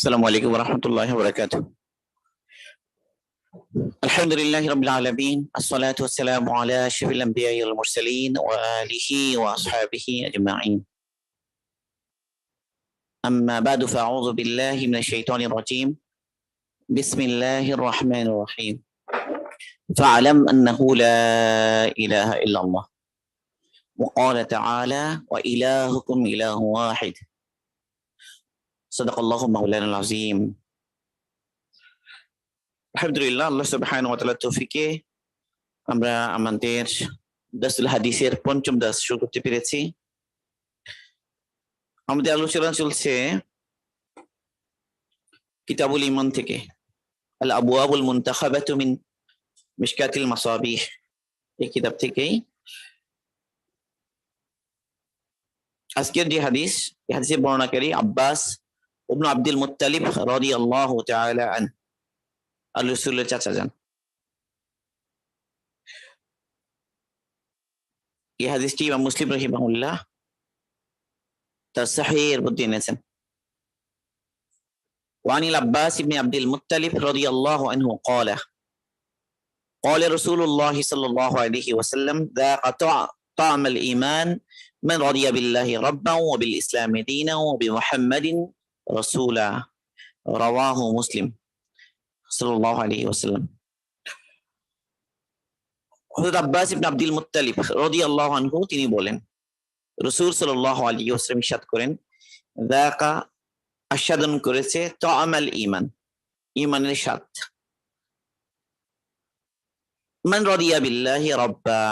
السلام عليكم ورحمة الله وبركاته. الحمد لله رب العالمين، الصلاة والسلام على أشرف الأنبياء والمرسلين وآله وأصحابه أجمعين. أما بعد فأعوذ بالله من الشيطان الرجيم. بسم الله الرحمن الرحيم. فاعلم أنه لا إله إلا الله وقال تعالى وإلهكم إله واحد. صدق الله مولانا العظيم. আলহামদুলিল্লাহ, আল্লাহ সুবহানাহু ওয়া তাআলার তৌফিকে আমরা আমাদের দারসুল হাদিসের পঞ্চম দাস শুরু করতে পেরেছি। আমাদের আলোচনা চলছে কিতাবুল ঈমান থেকে, আল আবওয়াবুল মুনতাখাবাতু মিন মিশকাতিল মাসাবিহ, এই কিতাব থেকেই আজকের যে হাদিস, এই হাদিসের বর্ণনাকারী আব্বাস ইবনে আব্দুল মুত্তালিব রাদিয়াল্লাহু তাআলা আনহু, আল্লাহর রাসূলের চাচা যান। এই হাদিসটি ইমাম মুসলিম রাহিমাহুল্লাহ তার সহিহের মধ্যে এনেছেন। وعن العباس بن عبد المطلب رضي الله عنه قال قال رسول الله صلى الله عليه وسلم ذاق طعم الإيمان من رضي بالله ربا وبالإسلام دينا وبمحمد رسولا رواه مسلم صلى الله عليه وسلم। হযরত আব্বাস ইবনে আব্দুল মুত্তালিব রাদিয়াল্লাহু আনহু তিনি বলেন, রাসূল সাল্লাল্লাহু আলাইহি ওয়াসাল্লাম ইরশাদ করেন, যাকা আস্বাদন করেছে তাআমাল ঈমান, ঈমানের স্বাদ। মান রাদিয়া বিল্লাহি রাব্বা,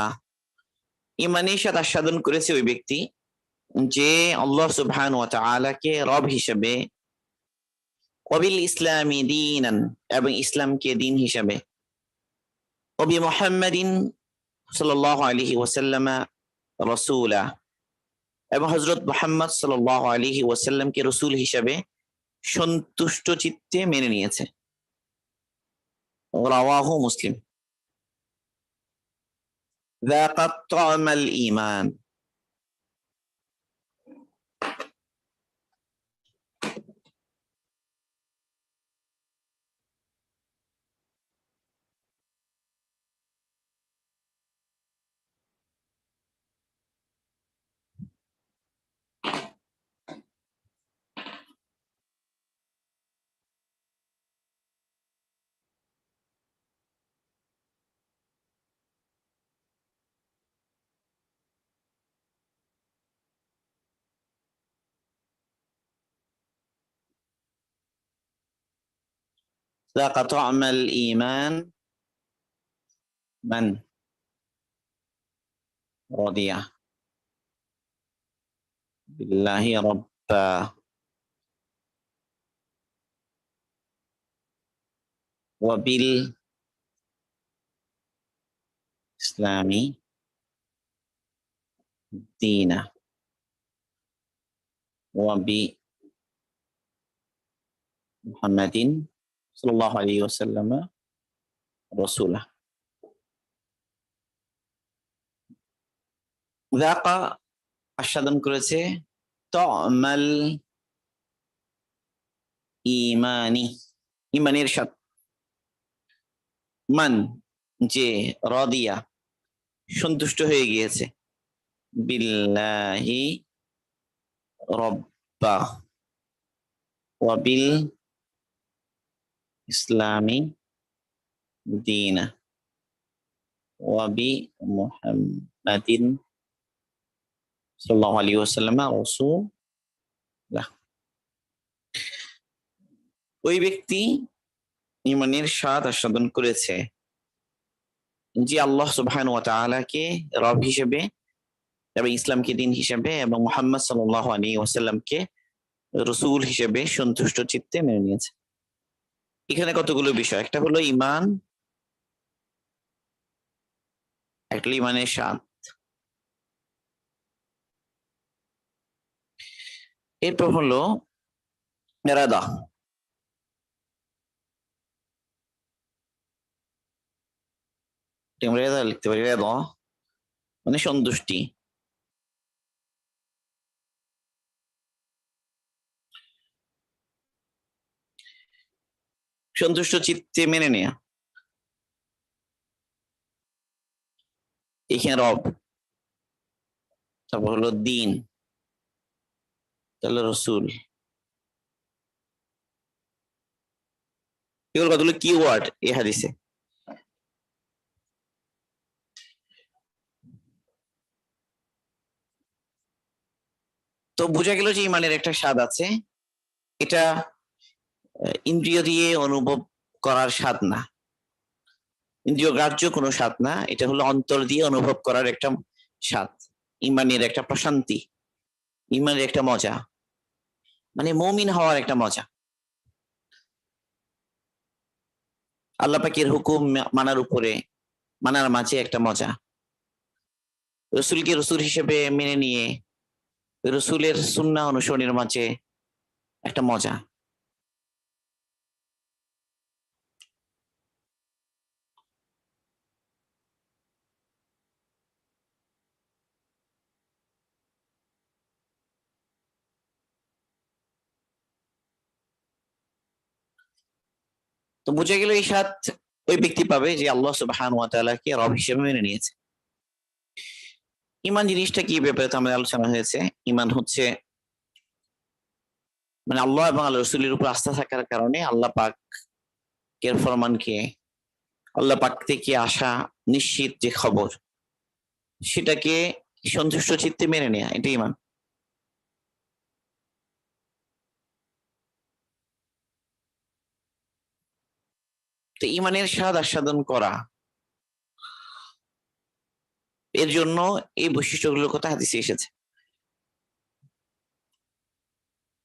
ঈমানের স্বাদ আস্বাদন করেছে ওই ব্যক্তি যে আল্লাহ সুবহানাহু ওয়া তাআলাকে রব হিসেবে, ওয়াবিল ইসলামি দীনান, এবং ইসলামকে দিন হিসেবে, ওবি মুহাম্মাদিন সাল্লাল্লাহু আলাইহি ওয়াসাল্লাম রাসূলা, এবং হযরত মুহাম্মদ সাল্লাল্লাহু আলাইহি ওয়াসাল্লামকে রাসূল হিসেবে সন্তুষ্ট চিত্তে মেনে নিয়েছে। রাওয়াহু মুসলিম। যাকা তা'মাল ঈমান, যাকা তা'মাল ঈমান মান রাদিয়া বিল্লাহি রাব্বা ওয়া বিল ইসলামি দীনা ওয়া বি মুহাম্মাদিন সাল্লাল্লাহু আলাইহি ওয়াসাল্লাম রাসূলা। যাকা আস্বাদন করেছে তা'মাল ঈমানি, ঈমানের স্বাদ। মান, যে রাদিয়া সন্তুষ্ট হয়ে গিয়েছে, বিল্লাহি রাব্বা ওয়া বিল ইসলামি দীনা ওয়া বি মুহাম্মাদিন সাল্লাল্লাহু আলাইহি ওয়াসাল্লাম রাসূলা। ওই ব্যক্তি ঈমানের স্বাদ আস্বাদন করেছে যে আল্লাহ সুবহানাহু ওয়া তাআলাকে রব হিসেবে এবং ইসলামকে দিন হিসেবে এবং মুহাম্মদ সাল্লাল্লাহু আলাইহি ওয়াসাল্লামকে রাসূল হিসেবে সন্তুষ্ট চিত্তে মেনে নিয়েছে। এখানে কতগুলো বিষয়, একটা হলো ঈমান, একটা ঈমানের স্বাদ, এরপর হলো ইরাদা, রেদা লিখতে পারি, রেদা মানে সন্তুষ্টি। সন্তুষ্ট চিত্তে মেনে নেয়া। এখানে রব, তারপর হলো দিন, তাহলে রসুল, এগুলো কতগুলো কি ওয়ার্ড এই হাদিসে। তো বোঝা গেল যে ইমানের একটা স্বাদ আছে, এটা ইন্দ্রিয় দিয়ে অনুভব করার স্বাদ না, ইন্দ্রিয় গ্রাহ্য কোনো স্বাদ না, এটা হলো অন্তর দিয়ে অনুভব করার একটা স্বাদ, ইমানের একটা প্রশান্তি, ইমানের একটা মজা, মানে মুমিন হওয়ার একটা মজা, আল্লাহ পাকের হুকুম মানার উপরে, মানার মাঝে একটা মজা, রসুলকে রসুল হিসেবে মেনে নিয়ে রসুলের সুন্নাহ অনুসরণের মাঝে একটা মজা। তো বোঝা গেল এই স্বাদ ওই ব্যক্তি পাবে যে আল্লাহ সুবহানাহু ওয়া তাআলাকে রব হিসেবে মেনে নিয়েছে। ইমান জিনিসটা কি, ব্যাপারে তো আমাদের আলোচনা হয়েছে। ইমান হচ্ছে মানে আল্লাহ এবং আল্লাহ রসুলের উপর আস্থা থাকার কারণে আল্লাহ পাকের ফরমানকে, আল্লাহ পাক থেকে আসা নিশ্চিত যে খবর, সেটাকে সন্তুষ্ট চিত্তে মেনে নেয়া, এটা ইমান। তো ইমানের স্বাদ আস্বাদন করা, এর জন্য এই বৈশিষ্ট্যগুলোর কথা হাদিসে এসেছে।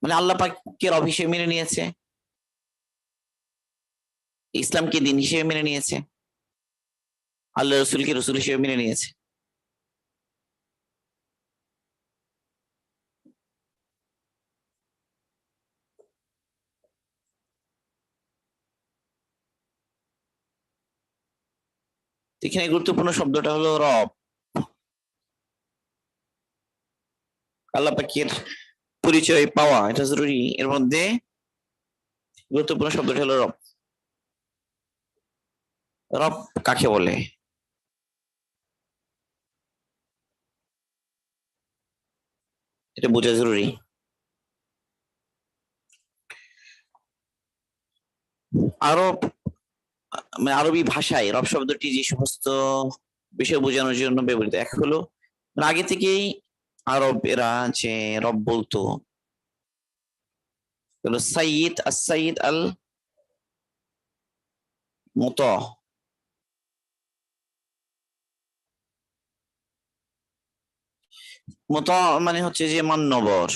মানে আল্লাহ পাককে রব হিসেবে মেনে নিয়েছে, ইসলামকে দিন হিসেবে মেনে নিয়েছে, আল্লাহ রসুলকে রসুল হিসেবে মেনে নিয়েছে। এখানে গুরুত্বপূর্ণ শব্দটা হলো রব। আল্লাহ পাকের পরিচয় পাওয়া এটা জরুরি, এর মধ্যে গুরুত্বপূর্ণ শব্দটা হলো রব। রব কাকে বলে? এটা বোঝা জরুরি। আরব মানে আরবি ভাষায় রব শব্দটি যে সমস্ত বিষয় বোঝানোর জন্য ব্যবহৃত, এক হলো মানে আগে থেকেই আরব এরা যে রব বলতো হলো সাইয়িদ, আস-সাইয়িদ আল মুতা, মুতা মানে হচ্ছে যে মান্যবর,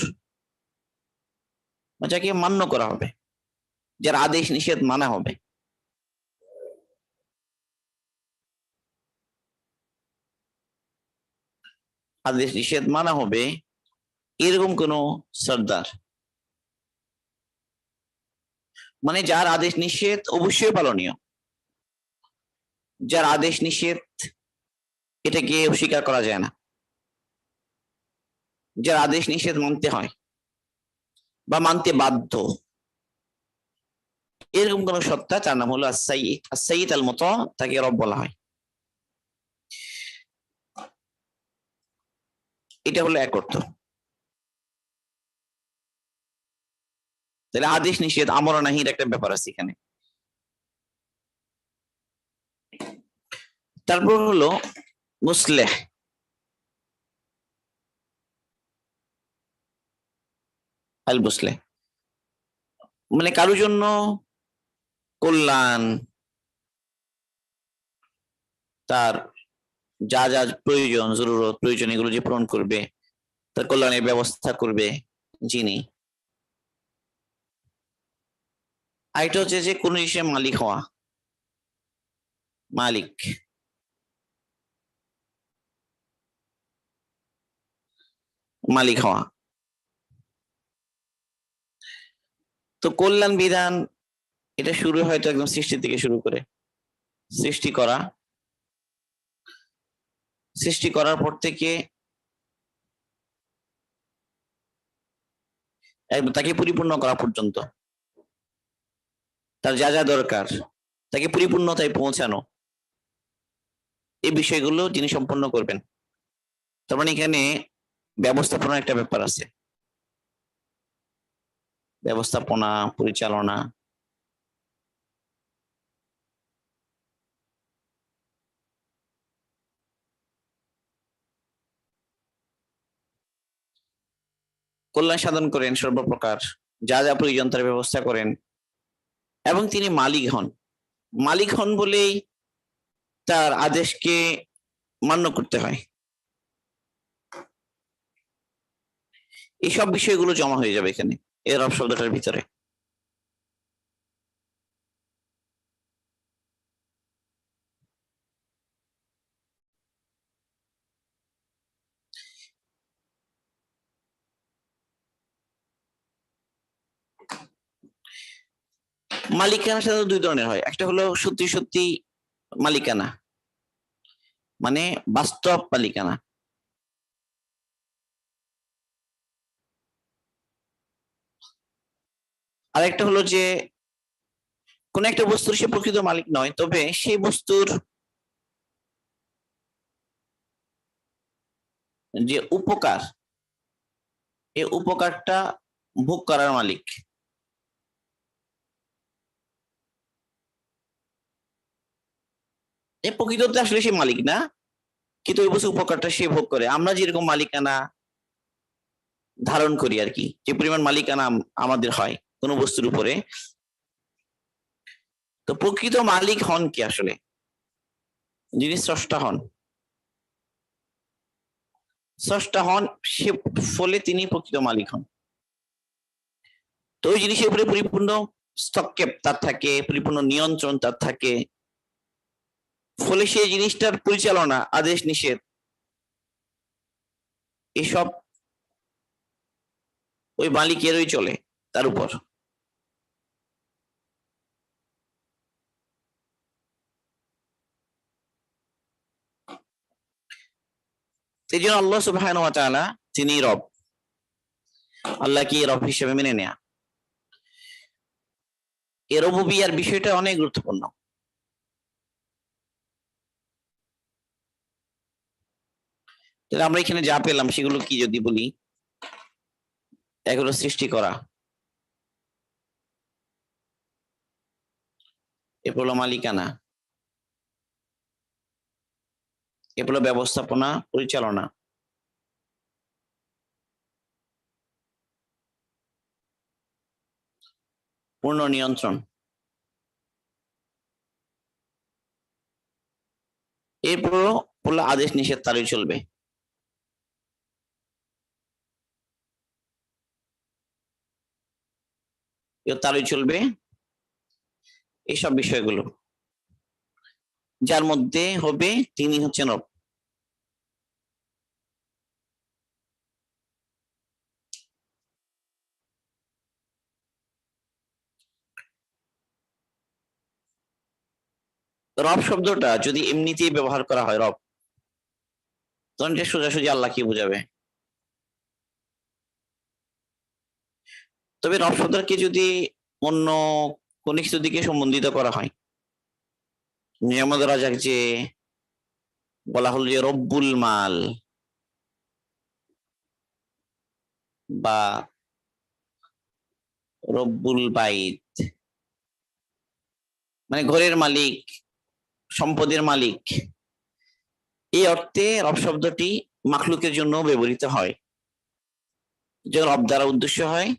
যাকে মান্য করা হবে, যার আদেশ নিষেধ মানা হবে। আদেশ নিষেধ মানা হবে এরকম কোন সর্দার, মানে যার আদেশ নিষেধ অবশ্যই পালনীয়, যার আদেশ নিষেধ এটাকে অস্বীকার করা যায় না, যার আদেশ নিষেধ মানতে হয় বা মানতে বাধ্য, এরকম কোন সত্তা, তার নাম হলো আস-সাইয়িদ। আস-সাইয়িদ আল মুতা, তাকে রব বলা হয়। এটা হলো এক অর্থ। তাহলে আদেশ নিষেধ আমর নাহির একটা ব্যাপার আছে এখানে। তারপর হলো মুসলেহ, আল মুসলেহ মানে কারোর জন্য কল্যাণ, তার যা যা প্রয়োজন, জরুরত, প্রয়োজন, এগুলো যে পূরণ করবে, তার কল্যাণের ব্যবস্থা করবে যিনি। আরেকটা হচ্ছে যে কোন জিনিসের মালিক হওয়া, মালিক, মালিক হওয়া। তো কল্যাণ বিধান এটা শুরু হয়তো একদম সৃষ্টি থেকে শুরু করে, সৃষ্টি করা, সৃষ্টি করার পর থেকে একদম তাকে পরিপূর্ণ করা পর্যন্ত, তার যা যা দরকার তাকে পরিপূর্ণতায় পৌঁছানো, এই বিষয়গুলো যিনি সম্পন্ন করবেন। তার মানে এখানে ব্যবস্থাপনার একটা ব্যাপার আছে, ব্যবস্থাপনা, পরিচালনা। কল্যাণ সাধন করেন সর্বপ্রকার, যা যা প্রয়োজন তার ব্যবস্থা করেন, এবং তিনি মালিক হন। মালিক হন বলেই তার আদেশকে মান্য করতে হয়। এইসব বিষয়গুলো জমা হয়ে যাবে এখানে এই রব শব্দটার ভিতরে। মালিকানা সাধারণত দুই ধরনের হয়, একটা হলো সত্যি সত্যি মালিকানা, মানে বাস্তব মালিকানা। আর একটা হলো যে কোন একটা বস্তুর সে প্রকৃত মালিক নয়, তবে সেই বস্তুর যে উপকার, এই উপকারটা ভোগ করার মালিক। এই প্রকৃততে আসলে সে মালিক না, কিন্তু ওই বস্তু উপকারটা সে ভোগ করে। আমরা যেরকম মালিকানা ধারণ করি আর কি, যে পরিমাণ মালিকানা আমাদের হয় কোনো বস্তুর উপরে, তো প্রকৃত মালিক হন কি আসলে? যিনি স্রষ্টা হন, স্রষ্টা হন সে, ফলে তিনি প্রকৃত মালিক হন। তো ওই জিনিসের উপরে পরিপূর্ণ হস্তক্ষেপ তার থাকে, পরিপূর্ণ নিয়ন্ত্রণ তার থাকে, ফলে সেই জিনিসটার পরিচালনা, আদেশ নিষেধ, এসব ওই মালিকেরই চলে তার উপর। এই জন্য আল্লাহ সুবহানাহু ওয়া তাআলা তিনি রব, আল্লাহকে রব হিসেবে মেনে নেয়া, এর রুবুবিয়্যার বিষয়টা অনেক গুরুত্বপূর্ণ। তাহলে আমরা এখানে যা পেলাম সেগুলো কি যদি বলি, এগুলো সৃষ্টি করা, এরপর হলো মালিকানা, এরপর হলো ব্যবস্থাপনা, পরিচালনা, পূর্ণ নিয়ন্ত্রণ, এরপর হলো আদেশ নিষেধ তারই চলবে। তারই চলবে এইসব বিষয়গুলো, যার মধ্যে হবে তিনি হচ্ছেন রব। রব শব্দটা যদি এমনিতেই ব্যবহার করা হয় রব, তখন এটা সোজাসুজি আল্লাহ কি বোঝাবে। তবে রব শব্দকে যদি অন্য কোন কিছু দিকে সম্বন্ধিত করা হয়, নিয়ামত রাজাক যে বলা হলো যে রব্বুল মাল, বা রব্বুল বাইত, মানে ঘরের মালিক, সম্পদের মালিক, এই অর্থে রব শব্দটি মাখলুকের জন্য ব্যবহৃত হয়। যে রব দ্বারা উদ্দেশ্য হয়,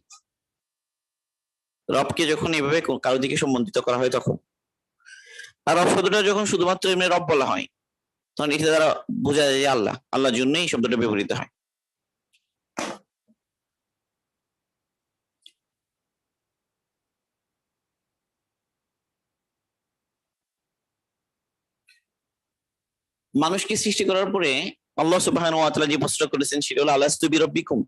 রবকে যখন এভাবে কারো দিকে সম্বন্ধিত করা হয় তখন। আর রব শব্দটা যখন শুধুমাত্র এমনি রব বলা হয়, তখন এটা দ্বারা বোঝা যায় যে আল্লাহ, আল্লাহর জন্যই এই শব্দটা ব্যবহৃত হয়। মানুষকে সৃষ্টি করার পরে আল্লাহ সুবহানাহু ওয়া তাআলা যে প্রশ্ন করেছেন সেটা হলো আলাস্তু বিরাব্বিকুম,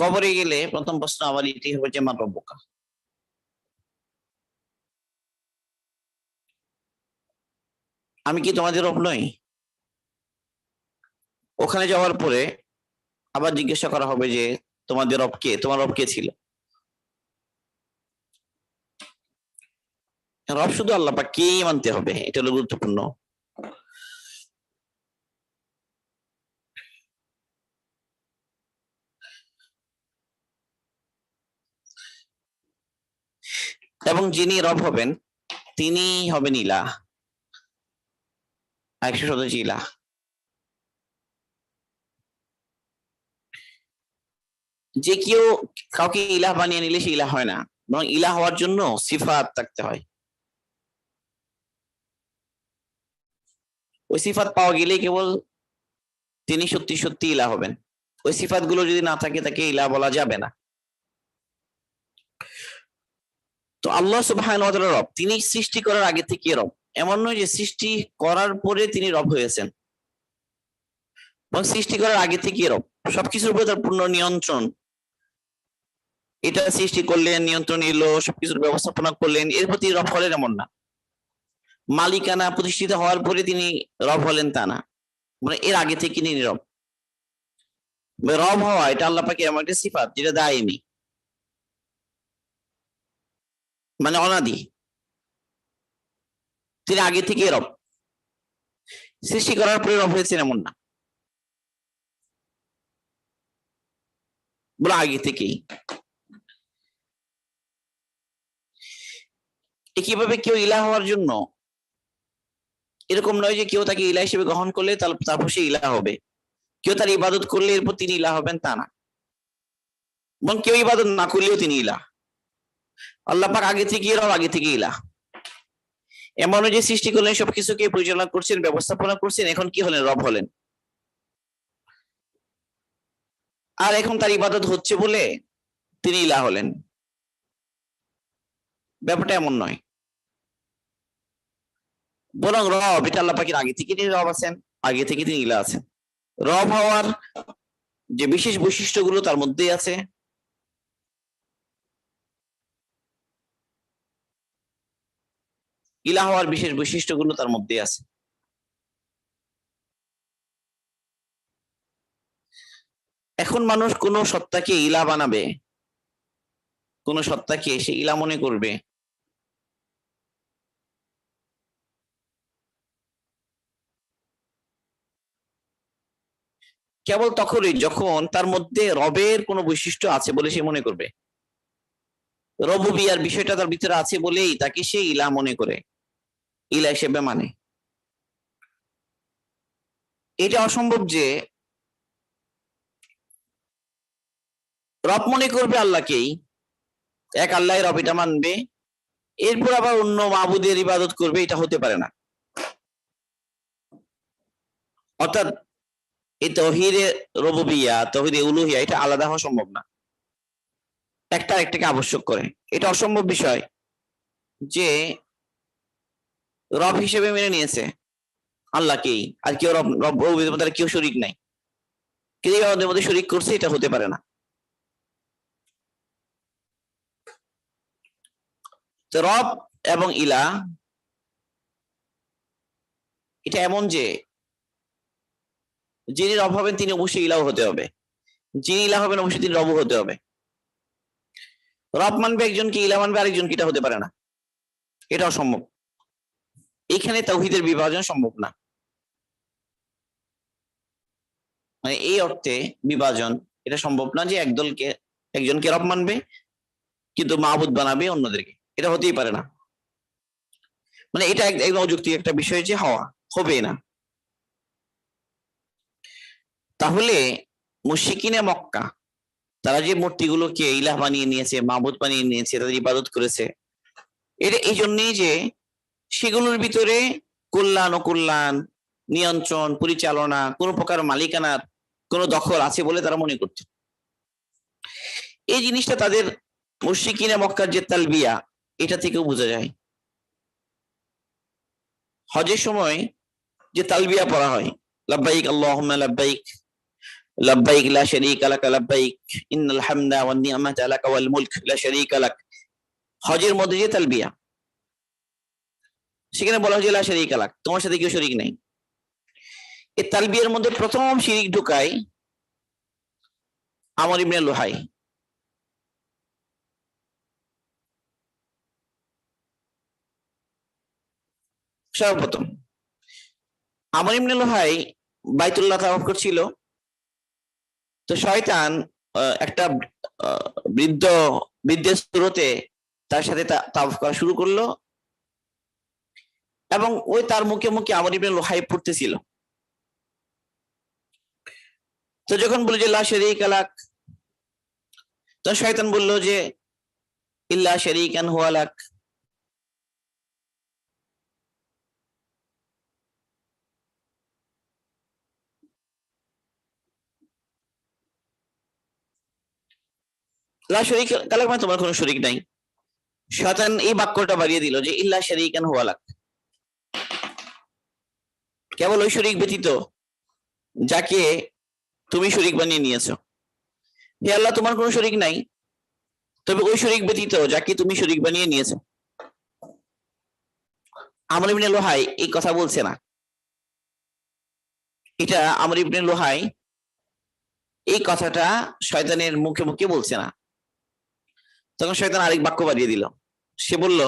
কবরে গেলে প্রথম প্রশ্ন আবার এটি হবে যে মান রব্বুকা, আমি কি তোমাদের রব নই? ওখানে যাওয়ার পরে আবার জিজ্ঞাসা করা হবে যে তোমাদের রব কে, তোমার রব কে ছিল? রব শুধু আল্লাহ পাক কে মানতে হবে, এটা হলো গুরুত্বপূর্ণ। এবং যিনি রব হবেন তিনি হবেন ইলাহ, 100 ইলাহ। যে কেউ কাউকে ইলাহ বানিয়ে নিলে সে ইলাহ হয় না, বরং ইলাহ হওয়ার জন্য সিফাত থাকতে হয়। ওই সিফাত পাওয়া গেলে কেবল তিনি সত্যি সত্যি ইলাহ হবেন। ওই সিফাত গুলো যদি না থাকে তাকে ইলাহ বলা যাবে না। তো আল্লাহ সুবহানাহু ওয়া তাআলা রব, তিনি সৃষ্টি করার আগে থেকে রব। এমন নয় যে সৃষ্টি করার পরে তিনি রব হয়েছেন, এবং সৃষ্টি করার আগে থেকে রব। সবকিছুর উপরে তার পূর্ণ নিয়ন্ত্রণ। এটা সৃষ্টি করলেন, নিয়ন্ত্রণ এলো, সবকিছুর ব্যবস্থাপনা করলেন, এর প্রতি রব হলেন এমন না। মালিকানা প্রতিষ্ঠিত হওয়ার পরে তিনি রব হলেন তা না, মানে এর আগে থেকে তিনি রব। রব হওয়া এটা আল্লাহ পাকের এমন একটা সিফাত যেটা দায়মি, মানে অনাদি। তিনি আগে থেকে রব, সৃষ্টি করার পরে রব হয়েছেন এমন না, বলে আগে থেকেই। কিভাবে কেউ ইলাহ হওয়ার জন্য এরকম নয় যে কেউ তাকে ইলাহ হিসেবে গ্রহণ করলে তারপর সে ইলাহ হবে, কেউ তার ইবাদত করলে এরপর তিনি ইলাহ হবেন তা না, এবং কেউ ইবাদত না করলেও তিনি ইলাহ। আল্লাহ পাক আগে থেকে রব, আগে থেকে ইলাহ। এমন যে সৃষ্টি করলেন, সবকিছুকে পরিচালনা করছেন, ব্যবস্থাপনা করছেন, এখন কি হলেন? রব হলেন। আর এখন তার ইবাদত হচ্ছে বলে তিনি ইলাহ হলেন, ব্যাপারটা এমন নয়। বরং রব এটা আল্লাহ পাকের আগে থেকে তিনি রব আছেন, আগে থেকে তিনি ইলাহ আছেন। রব হওয়ার যে বিশেষ বৈশিষ্ট্যগুলো তার মধ্যেই আছে। ইলাহ হওয়ার বিশেষ বৈশিষ্ট্যগুলো তার মধ্যেই আছে। এখন মানুষ কোন সত্তাকে ইলাহ বানাবে, কোন সত্তাকে সে ইলাহ মনে করবে, কেবল তখনই যখন তার মধ্যে রবের কোনো বৈশিষ্ট্য আছে বলে সে মনে করবে। রবুবিয়ার বিষয়টা তার ভিতরে আছে বলেই তাকে সে ইলাহ মনে করে, ইলাহ হিসেবে মানে। এটা অসম্ভব যে রব মনে করবে আল্লাহকেই, এক আল্লাহ রব এটা মানবে, এরপর আবার অন্য মাবুদের ইবাদত করবে, এটা হতে পারে না। অর্থাৎ এই তৌহিদে রুবুবিয়্যাহ, তৌহিদে উলুহিয়া এটা আলাদা হওয়া সম্ভব না, একটা একটাকে আবশ্যক করে। এটা অসম্ভব বিষয় যে রব হিসেবে মেনে নিয়েছে আল্লাহকেই, আর কেউ রব রব রবের মধ্যে কেউ শরীক নাই, কেউ আমাদের মধ্যে শরীক করছে, এটা হতে পারে না। তো রব এবং ইলাহ এটা এমন যে যিনি রব হবেন তিনি অবশ্যই ইলাহ হতে হবে, যিনি ইলাহ হবেন অবশ্যই তিনি রব হতে হবে। রব মানবে একজনকে, ইলাহ মানবে আরেকজনকে, এটা হতে পারে না, এটা অসম্ভব। এখানে তাওহীদের বিভাজন সম্ভব না, মানে এই অর্থে বিভাজন এটা সম্ভব না যে একজনকে রব মানবে কিন্তু মাবুদ বানাবে অন্যদেরকে, এটা হতেই পারে না। মানে এটা একদম অযৌক্তিক একটা বিষয় যে হবে না। তাহলে মুশরিকিনে মক্কা তারা যে মূর্তিগুলোকে ইলাহ বানিয়ে নিয়েছে, মাবুদ বানিয়ে নিয়েছে, তাদের ইবাদত করেছে, এটা এই জন্যই যে সেগুলোর ভিতরে কল্যাণ ও কল্যাণ, নিয়ন্ত্রণ, পরিচালনা, কোন প্রকার মালিকানার কোন দখল আছে বলে তারা মনে করত। এই জিনিসটা তাদের মুশরিকিনে মক্কার যে তালবিয়া এটা থেকেও বোঝা যায়। হজের সময় যে তালবিয়া পড়া হয়, লাব্বাইক আল্লাহুম্মা লাব্বাইক, লাব্বাইক লা শারীকা লাক লাব্বাইক, ইন্নাল হামদা ওয়ান নি'মাতা লাকা ওয়াল মুলক লা শারীকা লাক, হজের মধ্যে যে তালবিয়া, সেখানে বলা হয়েছে লা শারীকা লাক, তোমার সাথে কেউ শরীক নাই। এই তালবিয়ার মধ্যে প্রথম শিরিক ঢুকায় আমর ইবনে লুহাই। সর্বপ্রথম আমর ইবনে লুহাই বাইতুল্লাহ তাওয়াফ করছিল। তো শয়তান একটা বৃদ্ধ বৃদ্ধের সুরতে তার সাথে তাওয়াফ করা শুরু করলো এবং ওই তার মুখে মুখে আমর ইবনে লুহাই পড়তেছিল। তো যখন বলে যে লা শারীকা লাক, তো শয়তান বলল যে ইল্লা শারীকান হুয়া লাক। লা শারীকা লাক মানে তোমার কোনো শরীক নাই। শয়তান এই বাক্যটা বাড়িয়ে দিল যে ইল্লা শারীকান হুয়া লাক, কেবল ওই শরীক ব্যতীত যাকে তুমি শরীক বানিয়ে নিয়েছো। হে আল্লাহ, তোমার কোনো শরীক নাই, তবে ওই শরীক ব্যতীত যাকে তুমি শরীক বানিয়ে নিয়েছো। আমর ইবনে লুহাই এই কথা বলছে না, এটা আমর ইবনে লুহাই এই কথাটা শয়তানের মুখে মুখে বলছে না। তখন শয়তান আরেক বাক্য বাড়িয়ে দিল, সে বলল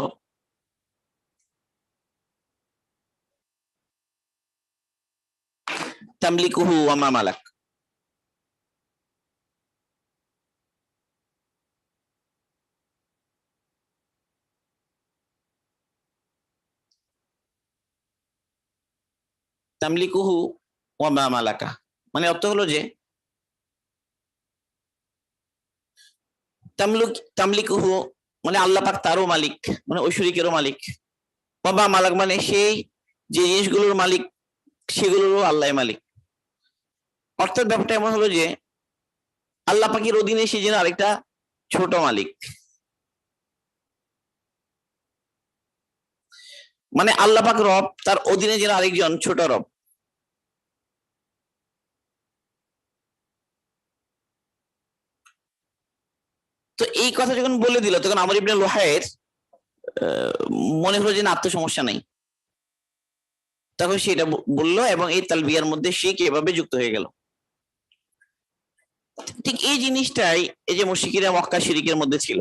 তামলিকুহু ওয়া মা মালাক, তামলিকুহু ওয়া মা মালাকা, মানে অর্থ হলো যে তামলিকুহু মানে আল্লাহ পাক তারও মালিক, মানে ঐশ্বরিকেরও মালিক। ওয়া মা মালাক মানে সেই যে জিনিসগুলোর মালিক সেগুলোরও আল্লাহ মালিক। অর্থাৎ ব্যাপারটা এমন হলো যে আল্লাহ পাকের অধীনে সে যেন আরেকটা ছোট মালিক, মানে আল্লাহ পাক রব, তার অধীনে যেন আরেকজন ছোট রব। তো এই কথা যখন বলে দিল তখন আমর ইবনে লুহাইয়ের মনে হলো যে না, আত্মসমস্যা নাই। তখন সেটা বললো এবং এই তালবিয়ার মধ্যে শিরক এভাবে যুক্ত হয়ে গেল। ঠিক এই জিনিসটাই এই যে মুশরিকিরা মক্কা শিরকের মধ্যে ছিল,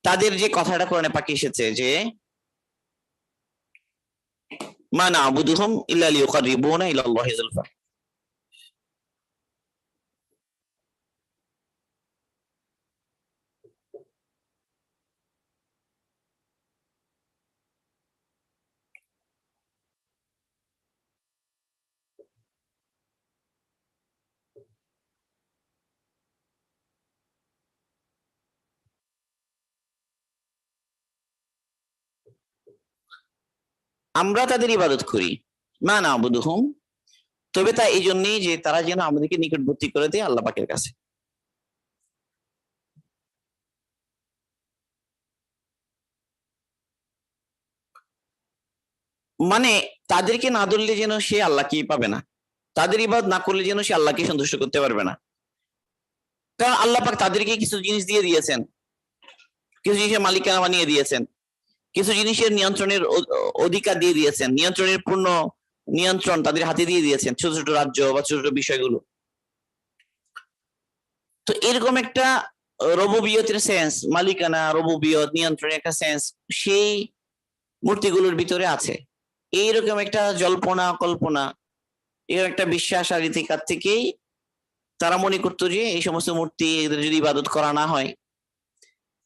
তাদের যে কথাটা কোরআনে পাকে এসেছে যে মা না'বুদুহুম ইল্লা লিয়ুকাররিবুনা ইলাল্লাহি যুলফা। আমরা তাদের ইবাদত করি, মা না'বুদুহুম, তবে তা এই জন্যই যে তারা যেন আমাদেরকে নিকটবর্তী করে দেয় আল্লাহ পাকের কাছে। মানে তাদেরকে না ধরলে যেন সে আল্লাহকেই পাবে না, তাদের ইবাদত না করলে যেন সে আল্লাহকে সন্তুষ্ট করতে পারবে না। কারণ আল্লাহ পাক তাদেরকে কিছু জিনিস দিয়ে দিয়েছেন, কিছু জিনিসের মালিকানা বানিয়ে দিয়েছেন, কিছু জিনিসের নিয়ন্ত্রণের অধিকার দিয়ে দিয়েছেন, নিয়ন্ত্রণের পূর্ণ নিয়ন্ত্রণ তাদের হাতে দিয়ে দিয়েছেন, ছোট ছোট রাজ্য বা ছোট ছোট বিষয়গুলো। তো এরকম একটা রবুবিয়তের সেন্স, মালিকানা, রবুবিয়ত, নিয়ন্ত্রণের একটা সেন্স সেই মূর্তিগুলোর ভিতরে আছে। এইরকম একটা জল্পনা কল্পনা, এর একটা বিশ্বাস আর ইতিকার থেকেই তারা মনে করতো যে এই সমস্ত মূর্তি এদের যদি ইবাদত করা না হয়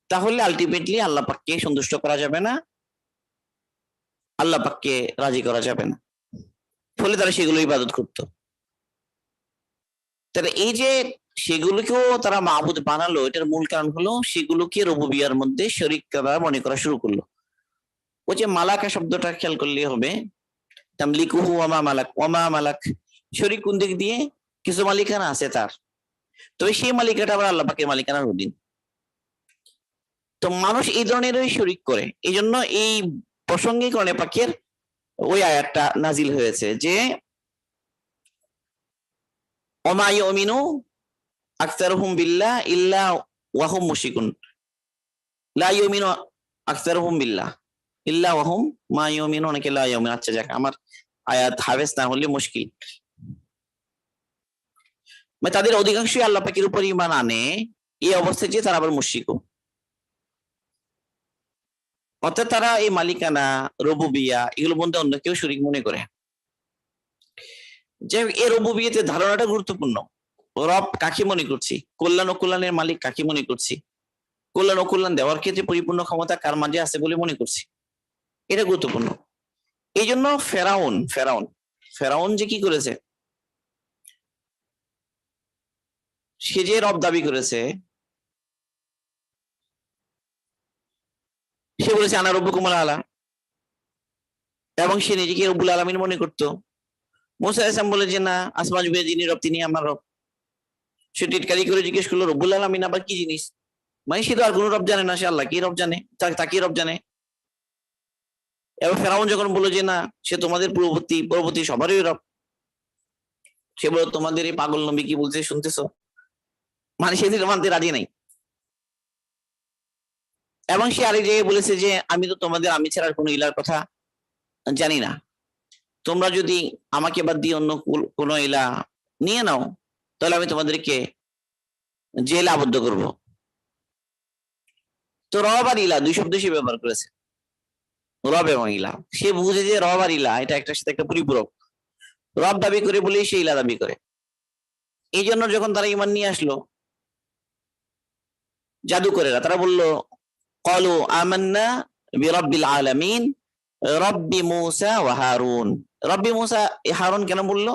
তাহলে আলটিমেটলি আল্লাহ পাককে সন্তুষ্ট করা যাবে না, আল্লাহ পাককে রাজি করা যাবে না, ফলে তারা সেগুলো ইবাদত করতো। তাহলে এই যে সেগুলোকেও তারা মাবুদ বানালো, এটার মূল কারণ হলো সেগুলোকে রুবুবিয়ার মধ্যে শরীক করা মনে করা শুরু করলো। ওই যে মালাকা শব্দটা খেয়াল করলে হবে, তামলিকুহু ওয়া মা মালাক, ওয়া মা মালাক শরীক কোন দিক দিয়ে, কিছু মালিকানা আছে তার, তবে সেই মালিকাটা আবার আল্লাহ পাকের মালিকানার অধীন। তো মানুষ এই ধরনেরই শরীক করে, এই জন্য এই প্রসঙ্গে কোরআনে পাকের ওই আয়াতটা নাজিল হয়েছে যে ওমা ইউমিনু আকসারুহুম বিল্লাহ ইল্লা ওয়া হুম মুশরিকুন, লা ইউমিনু আকসারুহুম বিল্লাহ, ইল্লা ওয়াহুম মা ইউমিনুনা ইল্লা ইয়াউমিন। আচ্ছা যাক, আমার আয়াত হাফেজ না হলে মুশকিল। মানে তাদের অধিকাংশই আল্লাহ পাকের উপর ঈমান আনে, এই অবস্থায় যে তারা আবার মুশরিকও। অর্থাৎ তারা এই মালিকানা, রুবুবিয়া এগুলো মধ্যে অন্য কেউ শরীক মনে করে। যে এই রুবুবিয়াতে ধারণাটা গুরুত্বপূর্ণ। রব কাকে মনে করছি, কল্যাণ ও কল্যাণের মালিক কাকে মনে করছি, কল্যাণ ও কল্যাণ দেওয়ার ক্ষেত্রে পরিপূর্ণ ক্ষমতা কার মাঝে আছে বলে মনে করছি, এটা গুরুত্বপূর্ণ। এই জন্য ফেরাউন ফেরাউন ফেরাউন যে কি করেছে, সে যে রব দাবি করেছে, সে বলেছে আনা রব্বুকুমুল আলা, এবং সে নিজেকে রব্বুল আলামিন মনে করতো। মুসা আলাইহিস সালাম বলে যে না, আসমান জমিনের যিনি রব তিনি আমার রব। সে টিটকারি করে জিজ্ঞেস করলো রব্বুল আলামিন আবার কি জিনিস, মানে সে তো আর কোন রব জানে না, সে আল্লাহ কি রব জানে, তাকে রব জানে। এবার ফেরাউন যখন বললো যে না, সে তোমাদের পূর্ববর্তী পরবর্তী সবারই রব, সে বলল তোমাদের এই পাগল নবী কি বলছে শুনতেছো, মানে সে মানতে রাজি নাই। এবং সে আরেক জায়গায় বলেছে যে আমি তো তোমাদের আমি ছাড়া কোনো ইলার কথা জানি না, তোমরা যদি আমাকে বাদ দিয়ে অন্য কোন ইলা নিয়ে নাও তাহলে আমি তোমাদেরকে জেলে আবদ্ধ করব। তো রব আর ইলা দুই শব্দ সে ব্যবহার করেছে, রব এবং ইলা। সে বুঝে যে রব আর ইলা এটা একটার সাথে একটা পরিপূরক, রব দাবি করে বলেই সে ইলা দাবি করে। এই জন্য যখন তারা ইমান নিয়ে আসলো, জাদুকরেরা তারা বলল ক্বালু আমান্না বিরাব্বিল আলামিন রব্বি মূসা ওয়া হারুন। রব্বি মূসা, হারুন কেন বললো?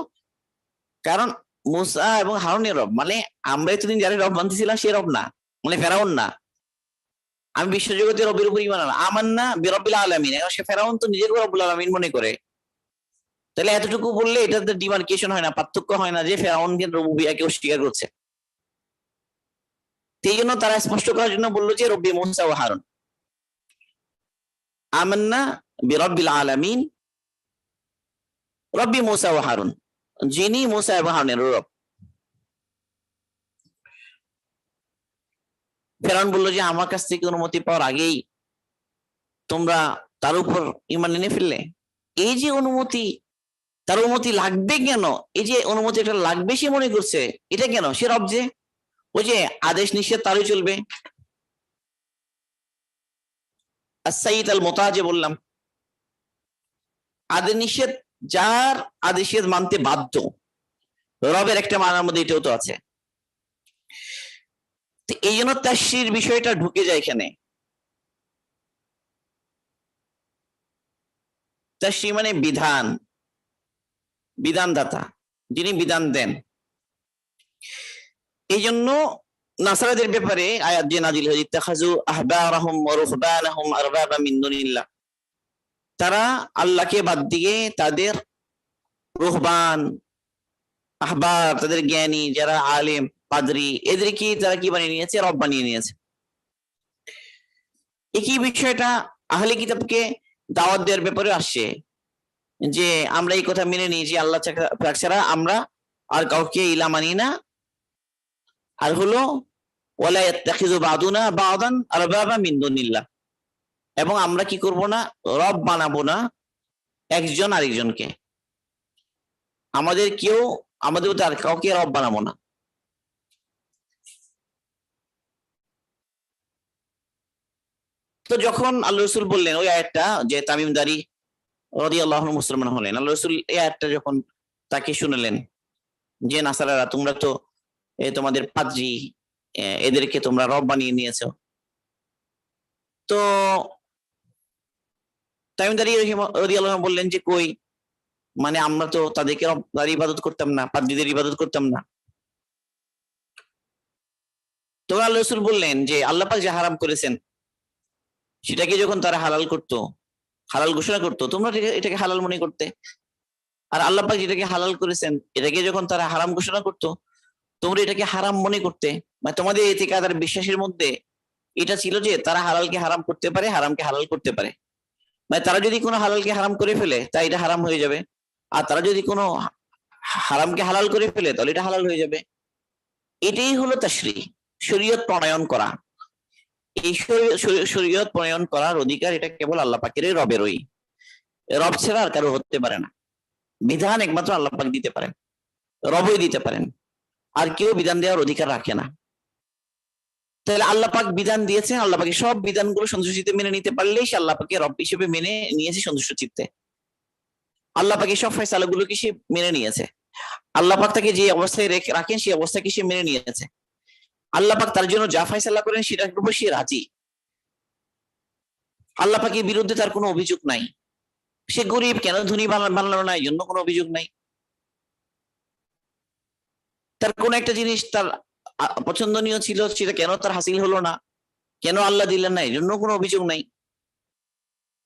কারণ মূসা এবং হারুনের রব, মানে আমরা এতদিন যারা রব মানতেছিলাম সে রব না, মানে ফেরাউন না। আমি বিশ্বজগতের রবের উপর ঈমান আনলাম, আমান্না বিরাব্বিল আলামিন। এখন সে ফেরাউন তো নিজেকে রব্বুল আলামিন মনে করে, তাহলে এতটুকু বললে এটাতে ডিমার্কেশন হয় না, পার্থক্য হয় না যে ফেরাউনকে রুবুবিয়াকে অস্বীকার করছে। সেই জন্য তারা স্পষ্ট করার জন্য বললো যে রব্বি মূসা ওয়া হারুন, আমান্না বিরাব্বিল আলামিন রব্বি মূসা ওয়া হারুন, যিনি মূসা এবং হারুনের রব। ফেরাউন বললো যে আমার কাছ থেকে অনুমতি পাওয়ার আগেই তোমরা তার উপর ঈমান এনে ফেললে। এই যে অনুমতি, তার অনুমতি লাগবে কেন, এই যে অনুমতি এটা লাগবে সে মনে করছে, এটা কেন? সে রব যে, ওই যে আদেশ নিষেধ তারই চলবে। as-sayyid al-muta যে বললাম, আদেশ নিষেধ যার আদেশ মানতে বাধ্য, রবের একটা মানার মধ্যে এটাও তো আছে। এই জন্য তাশরির বিষয়টা ঢুকে যায় এখানে। তাশরি মানে বিধান, বিধানদাতা, যিনি বিধান দেন। এই জন্য নাসারাদের ব্যাপারে আয়াত যে নাজিল হয়েছে ইত্তাখাযু আহবারাহুম ওয়া রুহবানাহুম আরবাবা মিন দুনিল্লাহ, তারা আল্লাহকে বাদ দিয়ে তাদের রুহবান, আহবার, তাদের জ্ঞানী যারা আলেম পাদ্রী, এদেরকে তারা কি বানিয়ে নিয়েছে? রব বানিয়ে নিয়েছে। একই বিষয়টা আহলে কিতাবকে দাওয়াত দেওয়ার ব্যাপারে আসছে যে আমরা এই কথা মেনে নিই যে আল্লাহ ছাড়া আমরা আর কাউকে ইলা মানি না, আর হলো ওয়ালা ইয়াত্তাখিযু বাদুনা বাদান আরবাবা মিন দুনিল্লাহ, এবং আমরা কি করব না, রব বানাবো না একজন আরেকজনকে, আমাদের কেউ আমাদের আর কাউকে রব বানাবো না। তো যখন আল্লাহ রাসূল বললেন ওই আয়াতটা, যে তামিম দারি রাদিয়াল্লাহু আনহু মুসলমান হলেন, আল্লাহ রাসূল এই আয়াতটা যখন তাকে শুনালেন যে নাসারারা তোমরা তো তোমাদের পাদ্রী এদেরকে তোমরা রব বানিয়ে নিয়েছো, তো তামিম দারি রাদিয়াল্লাহু আনহু বললেন যে কই, মানে আমরা তো তাদেরকে রব ইবাদত করতাম না, পাদ্রীদের ইবাদত করতাম না। তো আল্লাহ রাসূল বললেন যে আল্লাহ পাক যা হারাম করেছেন সেটাকে যখন তারা হালাল করতো, হালাল ঘোষণা করতো, তোমরা এটাকে হালাল মনে করতে। আর আল্লাহ পাক যেটাকে হালাল করেছেন এটাকে যখন তারা হারাম ঘোষণা করতো, তোমরা এটাকে হারাম মনে করতে। মানে তোমাদের ইতিকাদ আর বিশ্বাসের মধ্যে এটা ছিল যে তারা হালালকে হারাম করতে পারে, হারামকে হালাল করতে পারে। মানে তারা যদি কোনো হালালকে হারাম করে ফেলে তাই এটা হারাম হয়ে যাবে, আর তারা যদি কোনো হারামকে হালাল করে ফেলে তাহলে এটা হালাল হয়ে যাবে। এটাই হলো তাশরী, শরীয়ত প্রণয়ন করা। এই শরীয়ত প্রণয়ন করার অধিকার এটা কেবল আল্লাহ পাকেরই, রবেরই। রব ছাড়া আর কারো হতে পারে না। বিধান একমাত্র আল্লাহ পাক দিতে পারেন, রবই দিতে পারেন, আর কেউ বিধান দেওয়ার অধিকার রাখে না। তাহলে আল্লাহ পাক বিধান দিয়েছেন, আল্লাহ পাকে সব বিধানগুলো সন্তুষ্টিতে মেনে নিতে পারলেই সে আল্লাহ পাকে রব হিসেবে মেনে নিয়েছে সন্তুষ্ট চিত্তে। আল্লাহ পাকে সব ফয়সালাগুলোকে সে মেনে নিয়েছে। আল্লাহ পাক তাকে যে অবস্থায় রাখেন সেই অবস্থাকে সে মেনে নিয়েছে। আল্লাহ পাক তার জন্য যা ফয়সালা করেন সেটার উপর সে রাজি। আল্লাহ পাকের বিরুদ্ধে তার কোনো অভিযোগ নাই। সে গরিব কেন ধনী বানালো না, এই জন্য কোনো অভিযোগ নাই। তার কোন একটা জিনিস তার পছন্দনীয় ছিল, সেটা কেন তার হাসিল হলো না, কেন আল্লাহ দিলেন না, এই জন্য কোনো অভিযোগ নাই।